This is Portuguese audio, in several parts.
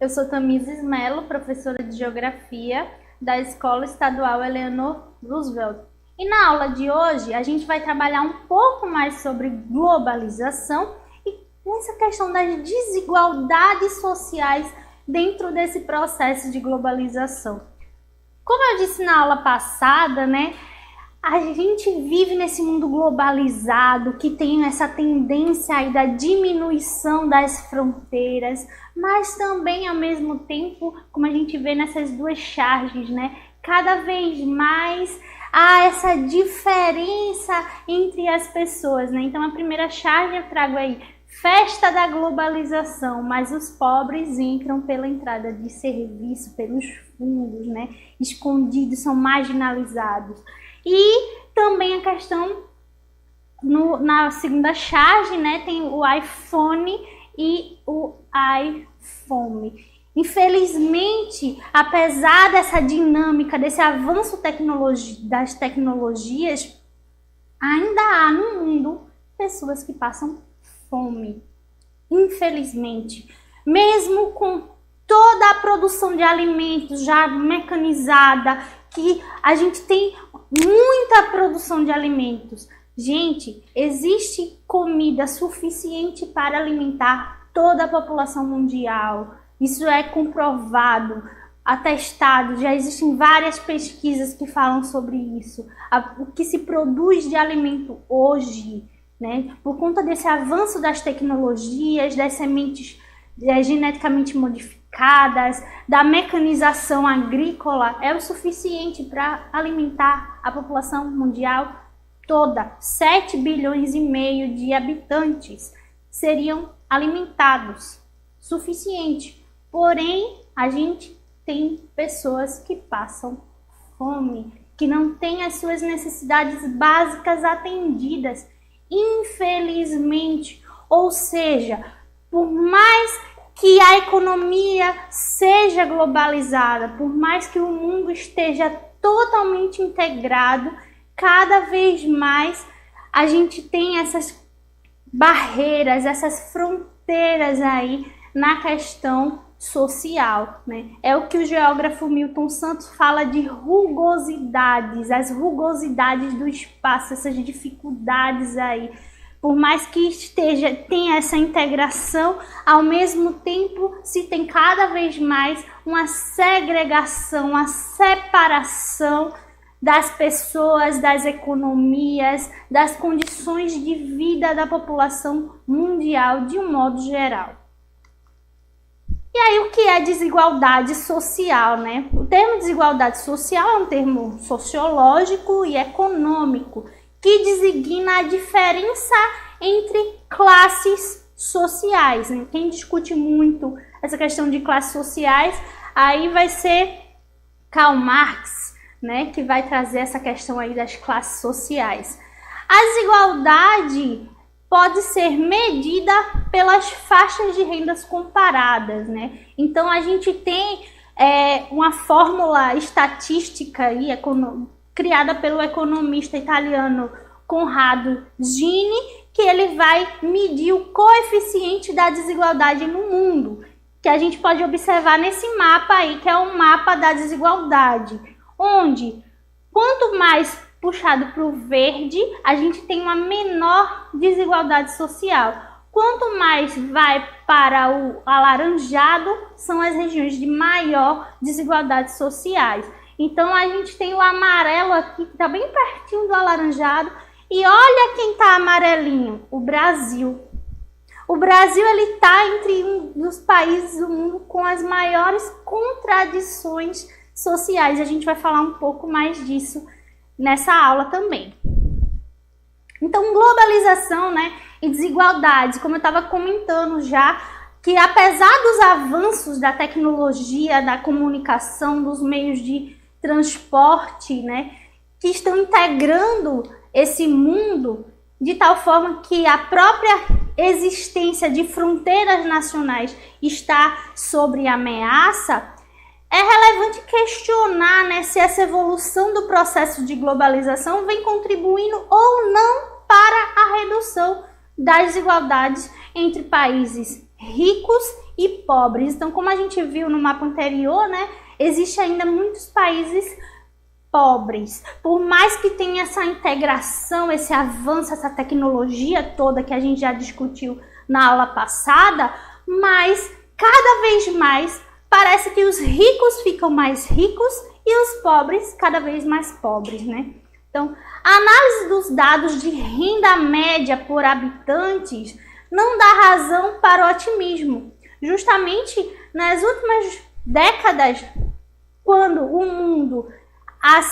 Eu sou Tamires Melo, professora de Geografia da Escola Estadual Eleanor Roosevelt. E na aula de hoje a gente vai trabalhar um pouco mais sobre globalização e essa questão das desigualdades sociais dentro desse processo de globalização. Como eu disse na aula passada, a gente vive nesse mundo globalizado que tem essa tendência aí da diminuição das fronteiras, mas também ao mesmo tempo, como a gente vê nessas duas charges, cada vez mais há essa diferença entre as pessoas, Então a primeira charge eu trago aí, festa da globalização, mas os pobres entram pela entrada de serviço, pelos fundos, escondidos, são marginalizados. E também a questão, na segunda charge, tem o iPhone e o iFome. Infelizmente, apesar dessa dinâmica, desse avanço das tecnologias, ainda há no mundo pessoas que passam fome. Infelizmente, mesmo com toda a produção de alimentos já mecanizada, que a gente tem muita produção de alimentos. Gente, existe comida suficiente para alimentar toda a população mundial. Isso é comprovado, atestado, já existem várias pesquisas que falam sobre isso. O que se produz de alimento hoje, por conta desse avanço das tecnologias, das sementes geneticamente modificadas, da mecanização agrícola, é o suficiente para alimentar a população mundial toda. 7 bilhões e meio de habitantes seriam alimentados, suficiente. Porém, a gente tem pessoas que passam fome, que não têm as suas necessidades básicas atendidas, infelizmente. Ou seja, por mais que a economia seja globalizada, por mais que o mundo esteja totalmente integrado, cada vez mais a gente tem essas barreiras, essas fronteiras aí na questão social, É o que o geógrafo Milton Santos fala de rugosidades, as rugosidades do espaço, essas dificuldades aí. Por mais que tenha essa integração, ao mesmo tempo se tem cada vez mais uma segregação, uma separação das pessoas, das economias, das condições de vida da população mundial de um modo geral. E aí o que é desigualdade social, O termo desigualdade social é um termo sociológico e econômico, que designa a diferença entre classes sociais. Quem discute muito essa questão de classes sociais, aí vai ser Karl Marx, que vai trazer essa questão aí das classes sociais. A desigualdade pode ser medida pelas faixas de rendas comparadas, Então a gente tem uma fórmula estatística aí, criada pelo economista italiano Conrado Gini, que ele vai medir o coeficiente da desigualdade no mundo, que a gente pode observar nesse mapa aí, que é um mapa da desigualdade, onde quanto mais puxado para o verde, a gente tem uma menor desigualdade social. Quanto mais vai para o alaranjado, são as regiões de maior desigualdade sociais. Então a gente tem o amarelo aqui, que está bem pertinho do alaranjado, e olha quem está amarelinho, o Brasil. O Brasil está entre um dos países do mundo com as maiores contradições sociais. A gente vai falar um pouco mais disso nessa aula também. Então, globalização, e desigualdades, como eu estava comentando já, que apesar dos avanços da tecnologia, da comunicação, dos meios de transporte, que estão integrando esse mundo de tal forma que a própria existência de fronteiras nacionais está sob ameaça, é relevante questionar se essa evolução do processo de globalização vem contribuindo ou não para a redução das desigualdades entre países ricos e pobres. Então, como a gente viu no mapa anterior, né, existe ainda muitos países pobres. Por mais que tenha essa integração, esse avanço, essa tecnologia toda que a gente já discutiu na aula passada, mas cada vez mais parece que os ricos ficam mais ricos e os pobres cada vez mais pobres, né? Então, a análise dos dados de renda média por habitantes não dá razão para o otimismo. Justamente nas últimas décadas, quando o mundo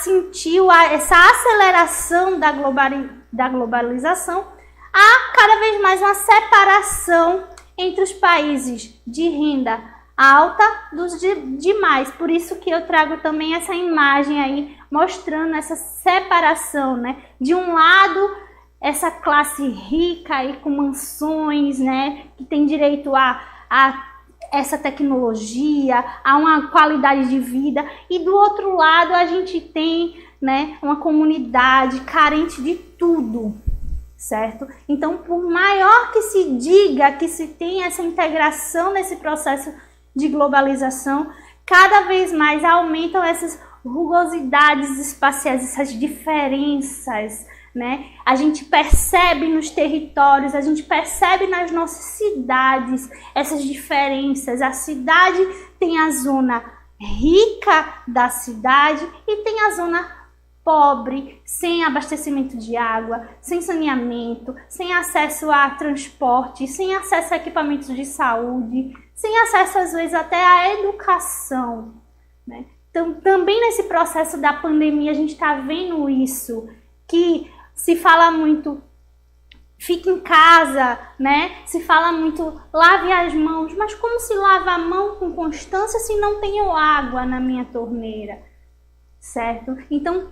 sentiu essa aceleração da globalização, há cada vez mais uma separação entre os países de renda alta dos demais. Por isso que eu trago também essa imagem aí, mostrando essa separação, né? De um lado, essa classe rica aí com mansões, né? Que tem direito a essa tecnologia, a uma qualidade de vida. E do outro lado, a gente tem, né, uma comunidade carente de tudo. Certo? Então, por maior que se diga que se tem essa integração nesse processo de globalização, cada vez mais aumentam essas rugosidades espaciais, essas diferenças, né? A gente percebe nos territórios, a gente percebe nas nossas cidades essas diferenças. A cidade tem a zona rica da cidade e tem a zona pobre, sem abastecimento de água, sem saneamento, sem acesso a transporte, sem acesso a equipamentos de saúde, sem acesso às vezes até à educação, né? Então, também nesse processo da pandemia a gente está vendo isso, que se fala muito, fique em casa, né? Se fala muito, lave as mãos, mas como se lava a mão com constância se não tenho água na minha torneira? Certo? Então,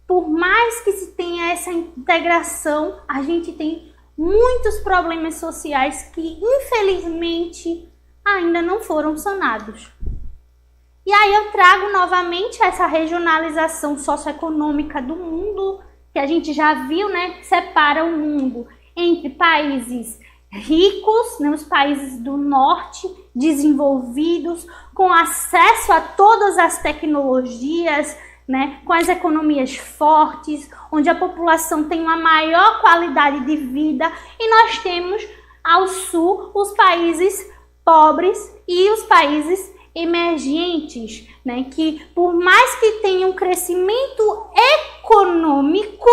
por mais que se tenha essa integração, a gente tem muitos problemas sociais que, infelizmente, ainda não foram sanados. E aí eu trago novamente essa regionalização socioeconômica do mundo, que a gente já viu, né, que separa o mundo entre países ricos, né, os países do norte, desenvolvidos, com acesso a todas as tecnologias, né, com as economias fortes, onde a população tem uma maior qualidade de vida, e nós temos ao sul os países pobres e os países emergentes, né, que por mais que tenham um crescimento econômico,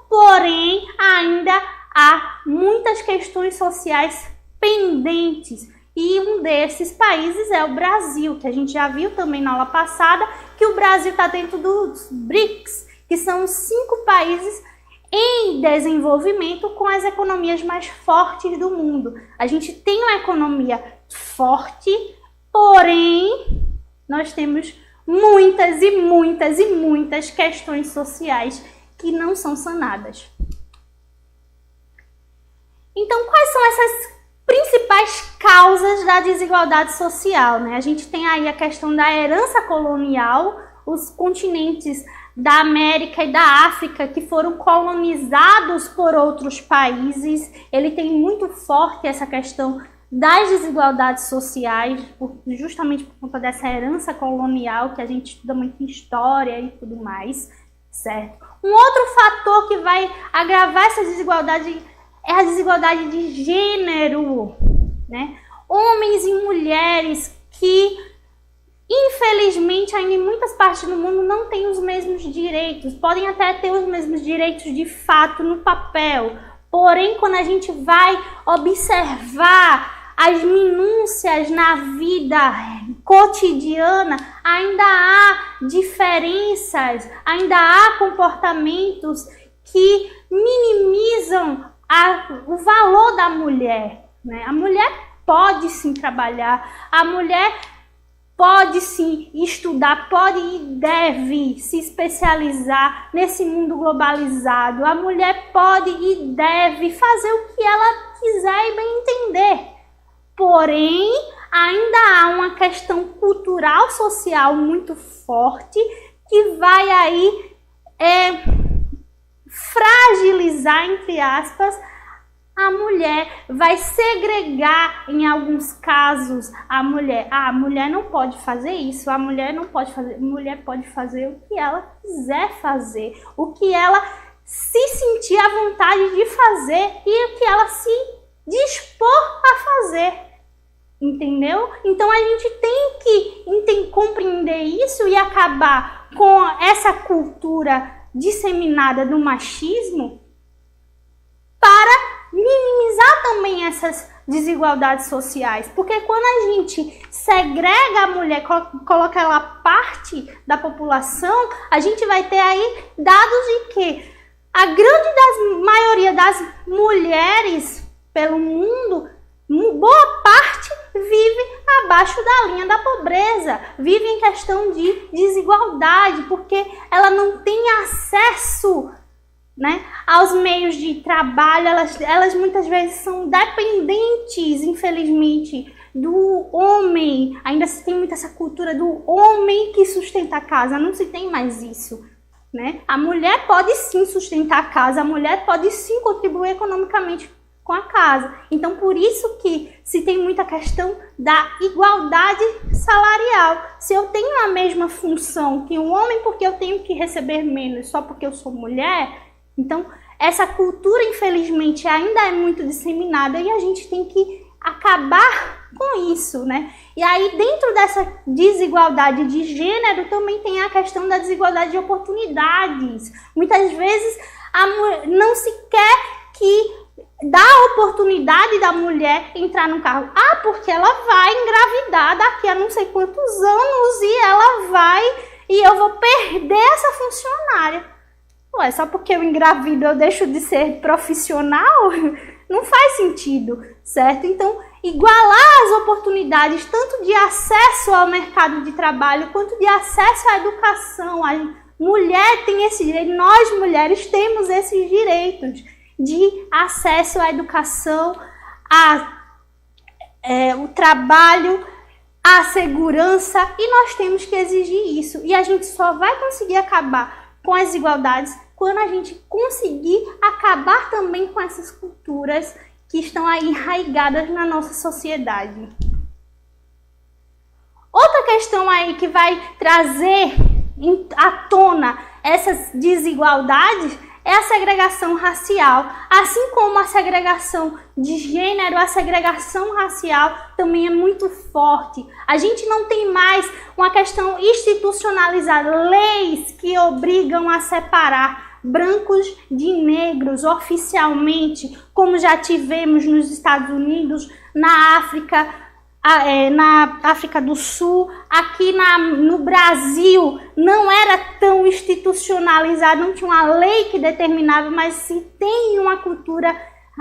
porém ainda há muitas questões sociais pendentes. E um desses países é o Brasil, que a gente já viu também na aula passada, que o Brasil está dentro dos BRICS, que são os 5 países em desenvolvimento com as economias mais fortes do mundo. A gente tem uma economia forte, porém nós temos muitas e muitas e muitas questões sociais que não são sanadas. Então, quais são essas principais causas da desigualdade social, né? A gente tem aí a questão da herança colonial, os continentes da América e da África que foram colonizados por outros países. Ele tem muito forte essa questão das desigualdades sociais, justamente por conta dessa herança colonial que a gente estuda muito em história e tudo mais, certo? Um outro fator que vai agravar essa desigualdade é a desigualdade de gênero, né? Homens e mulheres que, infelizmente, ainda em muitas partes do mundo não têm os mesmos direitos. Podem até ter os mesmos direitos de fato no papel. Porém, quando a gente vai observar as minúcias na vida cotidiana, ainda há diferenças, ainda há comportamentos que minimizam o valor da mulher, né? A mulher pode sim trabalhar, a mulher pode sim estudar, pode e deve se especializar nesse mundo globalizado. A mulher pode e deve fazer o que ela quiser e bem entender. Porém, ainda há uma questão cultural, social muito forte que vai aí fragilizar, entre aspas, a mulher mulher, vai segregar em alguns casos a mulher. Ah, a mulher não pode fazer isso, a mulher não pode fazer. A mulher pode fazer o que ela quiser fazer, o que ela se sentir à vontade de fazer e o que ela se dispor a fazer. Entendeu? Então a gente tem que compreender isso e acabar com essa cultura disseminada do machismo para minimizar também essas desigualdades sociais. Porque quando a gente segrega a mulher, coloca ela parte da população, a gente vai ter aí dados de que a maioria das mulheres pelo mundo, boa parte vive abaixo da linha da pobreza, vive em questão de desigualdade, porque ela não tem acesso, né, aos meios de trabalho, elas muitas vezes são dependentes, infelizmente, do homem. Ainda se tem muito essa cultura do homem que sustenta a casa, não se tem mais isso, né? A mulher pode sim sustentar a casa, a mulher pode sim contribuir economicamente com a casa. Então, por isso que se tem muita questão da igualdade salarial. Se eu tenho a mesma função que um homem, porque eu tenho que receber menos só porque eu sou mulher, então essa cultura, infelizmente, ainda é muito disseminada e a gente tem que acabar com isso, né? E aí, dentro dessa desigualdade de gênero, também tem a questão da desigualdade de oportunidades. Muitas vezes não se quer que dá a oportunidade da mulher entrar no carro. Ah, porque ela vai engravidar daqui a não sei quantos anos e eu vou perder essa funcionária. Ué, só porque eu engravido eu deixo de ser profissional? Não faz sentido, certo? Então, igualar as oportunidades, tanto de acesso ao mercado de trabalho, quanto de acesso à educação. A mulher tem esse direito, nós mulheres temos esses direitos de acesso à educação, o trabalho, a segurança, e nós temos que exigir isso. E a gente só vai conseguir acabar com as desigualdades quando a gente conseguir acabar também com essas culturas que estão aí enraigadas na nossa sociedade. Outra questão aí que vai trazer à tona essas desigualdades é a segregação racial. Assim como a segregação de gênero, a segregação racial também é muito forte. A gente não tem mais uma questão institucionalizada, leis que obrigam a separar brancos de negros oficialmente, como já tivemos nos Estados Unidos, na África do Sul. Aqui no Brasil não era tão institucionalizado, não tinha uma lei que determinava, mas se tem uma cultura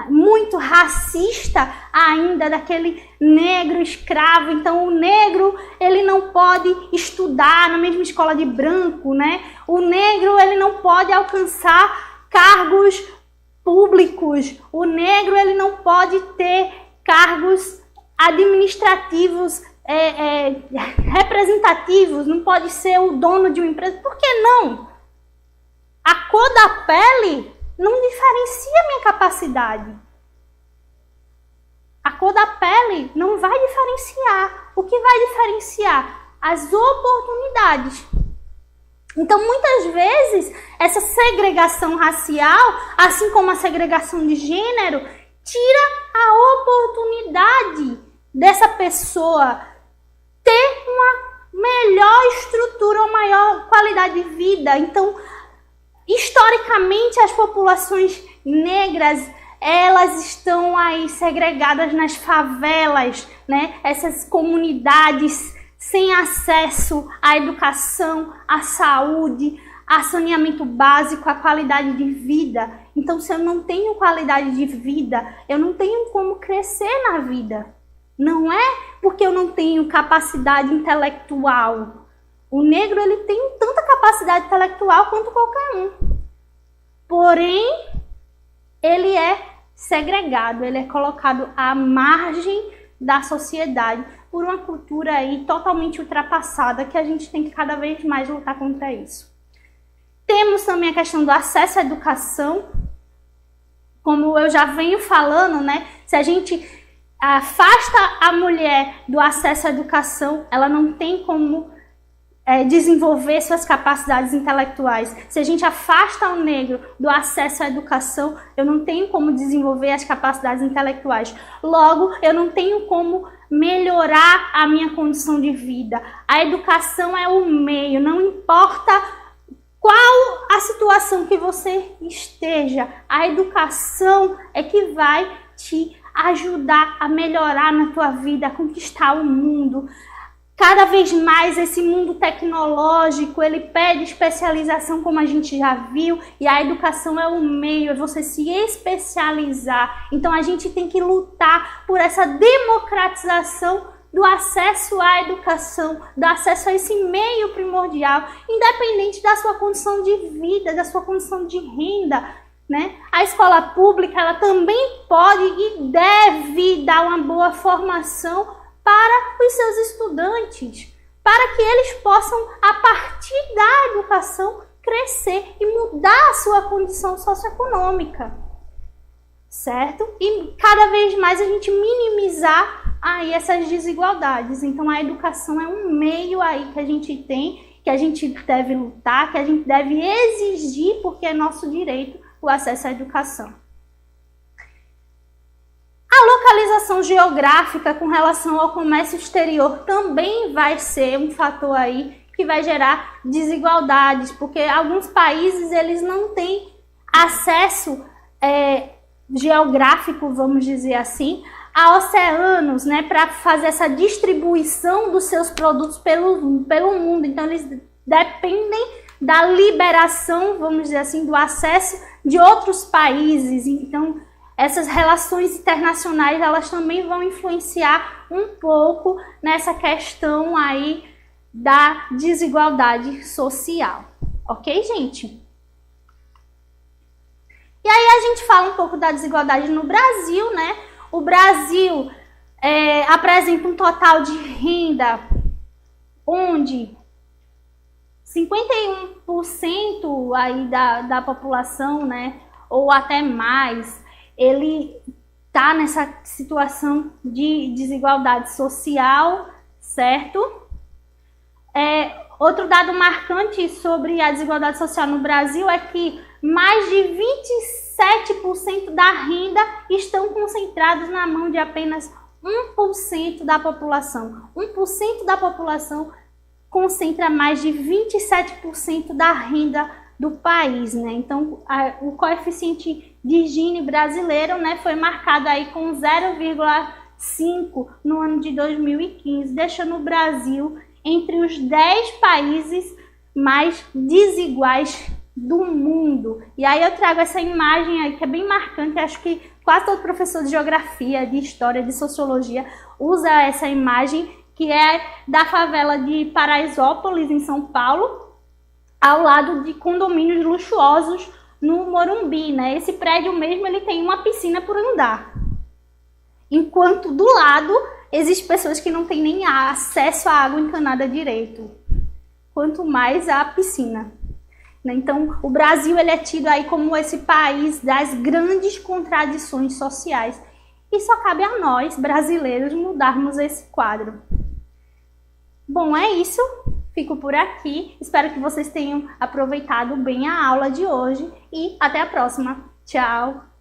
muito racista ainda, daquele negro escravo. Então o negro, ele não pode estudar na mesma escola de branco, né? O negro, ele não pode alcançar cargos públicos. O negro, ele não pode ter cargos administrativos representativos, não pode ser o dono de uma empresa. Por que não? A cor da pele não diferencia a minha capacidade. A cor da pele não vai diferenciar. O que vai diferenciar? As oportunidades. Então, muitas vezes, essa segregação racial, assim como a segregação de gênero, tira a oportunidade dessa pessoa ter uma melhor estrutura, uma maior qualidade de vida. Então, historicamente, as populações negras, elas estão aí segregadas nas favelas, né? Essas comunidades sem acesso à educação, à saúde, a saneamento básico, a qualidade de vida. Então, se eu não tenho qualidade de vida, eu não tenho como crescer na vida. Não é porque eu não tenho capacidade intelectual. O negro, ele tem tanta capacidade intelectual quanto qualquer um. Porém, ele é segregado, ele é colocado à margem da sociedade por uma cultura aí totalmente ultrapassada, que a gente tem que cada vez mais lutar contra isso. Temos também a questão do acesso à educação. como eu já venho falando, né? Se a gente afasta a mulher do acesso à educação, ela não tem como desenvolver suas capacidades intelectuais. Se a gente afasta o negro do acesso à educação, eu não tenho como desenvolver as capacidades intelectuais. Logo, eu não tenho como melhorar a minha condição de vida. A educação é o meio, não importa qual a situação que você esteja, a educação é que vai te ajudar a melhorar na tua vida, a conquistar o mundo. Cada vez mais esse mundo tecnológico, ele pede especialização, como a gente já viu, e a educação é o meio, é você se especializar. Então a gente tem que lutar por essa democratização do acesso à educação, do acesso a esse meio primordial, independente da sua condição de vida, da sua condição de renda, né? A escola pública, ela também pode e deve dar uma boa formação para os seus estudantes, para que eles possam, a partir da educação, crescer e mudar a sua condição socioeconômica, certo? E cada vez mais a gente minimizar aí essas desigualdades. Então a educação é um meio aí que a gente tem, que a gente deve lutar, que a gente deve exigir, porque é nosso direito o acesso à educação. A localização geográfica com relação ao comércio exterior também vai ser um fator aí que vai gerar desigualdades, porque alguns países eles não têm acesso geográfico, vamos dizer assim, a oceanos, né, para fazer essa distribuição dos seus produtos pelo mundo. Então eles dependem da liberação, vamos dizer assim, do acesso de outros países. Então essas relações internacionais, elas também vão influenciar um pouco nessa questão aí da desigualdade social. Ok, gente? E aí a gente fala um pouco da desigualdade no Brasil, né? O Brasil apresenta um total de renda onde 51% aí da população, né, ou até mais, ele está nessa situação de desigualdade social, certo? Outro dado marcante sobre a desigualdade social no Brasil é que mais de 27% da renda estão concentrados na mão de apenas 1% da população. 1% da população concentra mais de 27% da renda do país, né? Então, o coeficiente de Gini brasileiro, né, foi marcado aí com 0,5 no ano de 2015, deixando o Brasil entre os 10 países mais desiguais do mundo. E aí eu trago essa imagem aí que é bem marcante, acho que quase todo professor de geografia, de história, de sociologia usa essa imagem, que é da favela de Paraisópolis, em São Paulo, ao lado de condomínios luxuosos no Morumbi, né? Esse prédio mesmo, ele tem uma piscina por andar. Enquanto do lado, existem pessoas que não têm nem acesso à água encanada direito. Quanto mais à piscina. Então, o Brasil, ele é tido aí como esse país das grandes contradições sociais. E só cabe a nós, brasileiros, mudarmos esse quadro. Bom, é isso. Fico por aqui. Espero que vocês tenham aproveitado bem a aula de hoje e até a próxima. Tchau!